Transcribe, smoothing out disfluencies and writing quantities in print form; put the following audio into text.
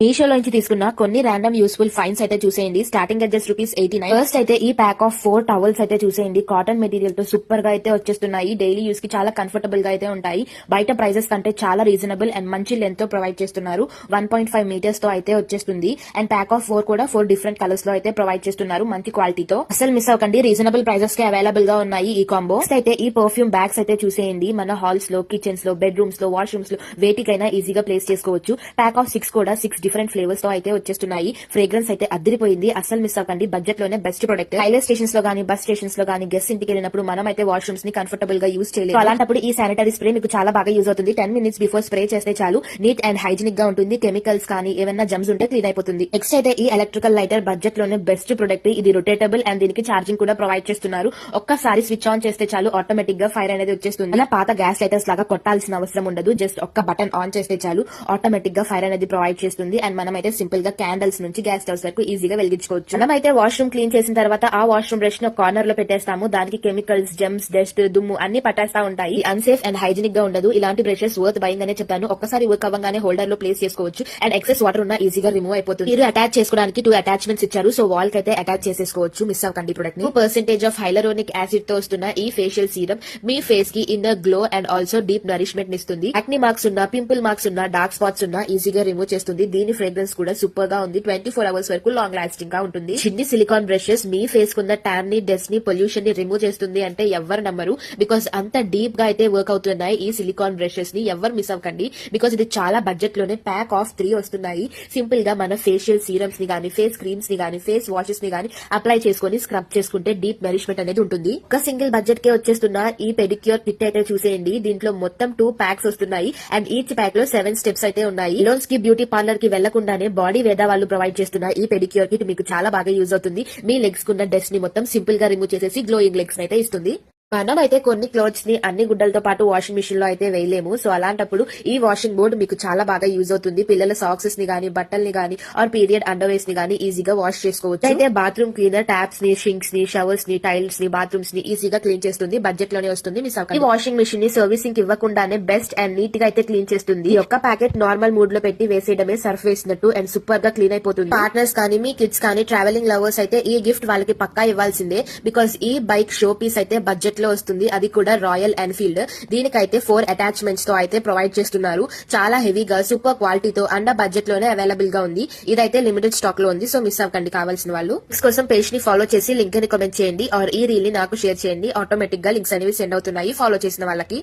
మీషోలో నుంచి తీసుకున్న కొన్ని ర్యాండమ్ యూస్ఫుల్ ఫైన్స్ అయితే చూసేయండి. Starting adjust ₹89. ఫస్ట్ అయితే ఈ ప్యాక్ ఆఫ్ 4 టవల్స్ అయితే చూసేయండి. కాటన్ మెటీరియల్ తో సూపర్ గా అయితే వచ్చేస్తున్నాయి. డైలీ యూస్ కి చాలా కంఫర్టబుల్ గా అయితే ఉంటాయి. బయట ప్రైజెస్ కంటే చాలా రీజనబుల్ అండ్ మంచి లెంత్ తో ప్రొవైడ్ చేస్తున్నారు. 1.5 మీటర్స్ తో అయితే వచ్చేస్తుంది. అండ్ ప్యాక్ ఆఫ్ 4 కూడా 4 డిఫరెంట్ కలర్స్ లో అయితే ప్రొవైడ్ చేస్తున్నారు. మంచి క్వాలిటీతో అసలు మిస్ అవ్వకండి. రీజనబుల్ ప్రైజెస్ కి అవైలబుల్ గా ఉన్నాయి ఈ కాంబో. అయితే ఈ పర్ఫ్యూమ్ బ్యాగ్స్ అయితే చూసేయండి. మన హాల్స్ లో, కిచెన్స్ లో, బెడ్రూమ్స్ లో, వాష్రూమ్స్ లో వేటికైనా ఈజీగా ప్లేస్ చేసుకోవచ్చు. ప్యాక్ ఆఫ్ 6 కూడా 6 డిఫరెంట్ ఫ్లేవర్స్ తో అయితే వచ్చేస్తున్నాయి. ఫ్రేగ్రెన్స్ అయితే అదిరిపోయింది. అసలు మిస్ అవ్వకండి. బడ్జెట్ లోనే బెస్ట్ ప్రొడక్ట్. రైల్వే స్టేషన్స్ లో గానీ, బస్ స్టేషన్స్ లో గానీ, గెస్ట్ ఇంటికి వెళ్ళినప్పుడు మనం అయితే వాష్రూమ్స్ ని కంఫర్టబుల్ గా యూజ్ చేయలేదు. అలాంటప్పుడు ఈ శానిటరీ స్ప్రే మీకు చాలా బాగా యూజ్ అవుతుంది. 10 మినిట్స్ బిఫోర్ స్ప్రే చేస్తే చాలు నీట్ అండ్ హైజీనిక్ గా ఉంటుంది. కెమికల్స్ కానీ ఏమైనా జమ్స్ ఉంటే క్లీన్ అయిపోతుంది. నెక్స్ట్ అయితే ఈ ఎలక్ట్రికల్ లైటర్ బడ్జెట్ లోనే బెస్ట్ ప్రొడక్ట్. ఇది రొటేటబుల్ అండ్ దీనికి ఛార్జింగ్ కూడా ప్రొవైడ్ చేస్తున్నారు. ఒక్కసారి స్విచ్ ఆన్ చేస్తే చాలు ఆటోమేటిక్ గా ఫైర్ అనేది వచ్చేస్తుంది. అలా పాత గ్యాస్ లైటర్స్ లాగా కొట్టాల్సిన అవసరం ఉండదు. జస్ట్ ఒక్క బటన్ ఆన్ చేస్తే చాలు ఆటోమేటిక్ గా ఫైర్ అనేది ప్రొవైడ్ చేస్తుంది. అండ్ మనం అయితే సింపుల్ గా క్యాండిల్స్ నుంచి గ్యాస్ స్టవ్స్ వరకు ఈజీగా వెలిగించుకోవచ్చు. మనం అయితే వాష్రూమ్ క్లీన్ చేసిన తర్వాత ఆ వాష్రూమ్ బ్రష్ ను కార్నర్ లో పెట్టేస్తాము. దానికి కెమికల్స్, జమ్స్, డస్ట్, దుమ్ము అన్ని పట్టేస్తా ఉంటాయి. అన్సేఫ్ అండ్ హైజీనిక్ గా ఉండదు. ఇలాంటి బ్రషెస్ వర్త్ బయింగ్ అనే చెప్తాను. ఒక్కసారి వర్క్ అవ్వగానే హోల్డర్ లో ప్లేస్ చేసుకోవచ్చు. అండ్ ఎక్సెస్ వాటర్ ఉన్న ఈజీగా రిమూవ్ అయిపోతుంది. మీరు అటాచ్ చేసుకోవడానికి 2 అటాచ్మెంట్స్ ఇచ్చారు. సో వాల్ కి అయితే అటాచ్ చేసేసుకోవచ్చు. మిస్ అవ్వకండి ప్రొడక్ట్ ని. 2% ఆఫ్ హైలరోనిక్ యాసిడ్ తో వస్తున్న ఈ ఫేషియల్ సీరం మీ ఫేస్ కి inner glow and also deep nourishment ఇస్తుంది. యాక్ని మార్క్స్ ఉన్న, పింపుల్ మార్క్స్ ఉన్న, డార్క్ స్పాట్స్ ఉన్న ఈజీగా రిమూవ్ చేస్తుంది. దీని ఫ్రేగ్రెన్స్ కూడా సూపర్ గా ఉంది. 24 అవర్స్ వరకు లాంగ్ లాస్టింగ్ గా ఉంటుంది. చిన్ని సిలికాన్ బ్రషెస్ మీ ఫేస్ కున్న ట్యాన్ ని, డస్ట్ ని, పొల్యూషన్ ని రిమూవ్ చేస్తుంది అంటే ఎవ్వరు నమ్మరు. బికాస్ అంత డీప్ గా అయితే వర్క్ అవుతున్నాయి ఈ సిలికాన్ బ్రషెస్ ని. ఎవరు మిస్ అవ్వకండి. బికాస్ ఇది చాలా బడ్జెట్ లోనే ప్యాక్ ఆఫ్ 3 వస్తున్నాయి. సింపుల్ గా మన ఫేషియల్ సీరమ్స్ ని గానీ, ఫేస్ క్రీమ్స్ ని గానీ, ఫేస్ వాషెస్ ని గానీ అప్లై చేసుకుని స్క్రబ్ చేసుకుంటే డీప్ నరిష్మెంట్ అనేది ఉంటుంది. ఒక సింగిల్ బడ్జెట్ కే వచ్చేస్తున్న ఈ పెడిక్యూర్ కిట్ అయితే చూసేయండి. దీంట్లో మొత్తం 2 ప్యాక్స్ వస్తున్నాయి. అండ్ ఈచ్ ప్యాక్ లో 7 స్టెప్స్ అయితే ఉన్నాయి. లోన్స్ కి, బ్యూటీ పార్లర్ కి వెళ్లకుండానే బాడీ వేద వాళ్ళు ప్రొవైడ్ చేస్తున్న ఈ పెడిక్యూర్ కిట్ మీకు చాలా బాగా యూజ్ అవుతుంది. మీ లెగ్స్ కున్న డస్ట్ ని మొత్తం సింపుల్ గా రిమూవ్ చేసేసి గ్లోయింగ్ లెగ్స్ అయితే ఇస్తుంది. మనం అయితే కొన్ని క్లోత్స్ ని అన్ని గుడ్డలతో పాటు వాషింగ్ మిషన్ లో అయితే వేయలేము. సో అలాంటప్పుడు ఈ వాషింగ్ బోర్డ్ మీకు చాలా బాగా యూజ్ అవుతుంది. పిల్లల సాక్సెస్ ని గానీ, బట్టల్ని గానీ, ఆర్ పీరియడ్ అండర్వేర్స్ ని గానీ ఈజీగా వాష్ చేసుకోవచ్చు. అయితే బాత్రూమ్ క్లీనర్ ట్యాప్స్ ని, షింక్స్ ని, షవర్స్ ని, టైల్స్ ని, బాత్రూమ్స్ ని ఈజీగా క్లీన్ చేస్తుంది. బడ్జెట్ లోనే వస్తుంది. మిస్ అవ్వకండి. ఈ వాషింగ్ మిషన్ ని సర్వీసింగ్ ఇవ్వకుండానే బెస్ట్ అండ్ నీట్ గా అయితే క్లీన్ చేస్తుంది. ఈ ఒక్క ప్యాకెట్ నార్మల్ మూడ్ లో పెట్టి వేసేయడమే సర్ఫ్ వేసినట్టు అండ్ సూపర్ గా క్లీన్ అయిపోతుంది. పార్ట్నర్స్ కానీ, మీ కిడ్స్ కానీ, ట్రావెలింగ్ లవర్స్ అయితే ఈ గిఫ్ట్ వాళ్ళకి పక్కా ఇవ్వాల్సిందే. బికాస్ ఈ బైక్ షో పీస్ అయితే బడ్జెట్ లో వస్తుంది. అది కూడా రాయల్ ఎన్ఫీల్డ్. దీనికైతే 4 అటాచ్మెంట్స్ తో అయితే ప్రొవైడ్ చేస్తున్నారు. చాలా హెవీగా, సూపర్ క్వాలిటీతో అండర్ బడ్జెట్ లోనే అవైలబుల్ గా ఉంది. ఇదైతే లిమిటెడ్ స్టాక్ లో ఉంది. సో మిస్ అవ్వకండి కావాల్సిన వాళ్ళు. లింక్స్ కోసం పేజ్ ని ఫాలో చేసి లింక్ ని కామెంట్ చేయండి. ఆర్ ఈ రీల్ ని నాకు షేర్ చేయండి. ఆటోమేటిక్ గా లింక్స్ అనేవి సెండ్ అవుతున్నాయి ఫాలో చేసిన వాళ్ళకి.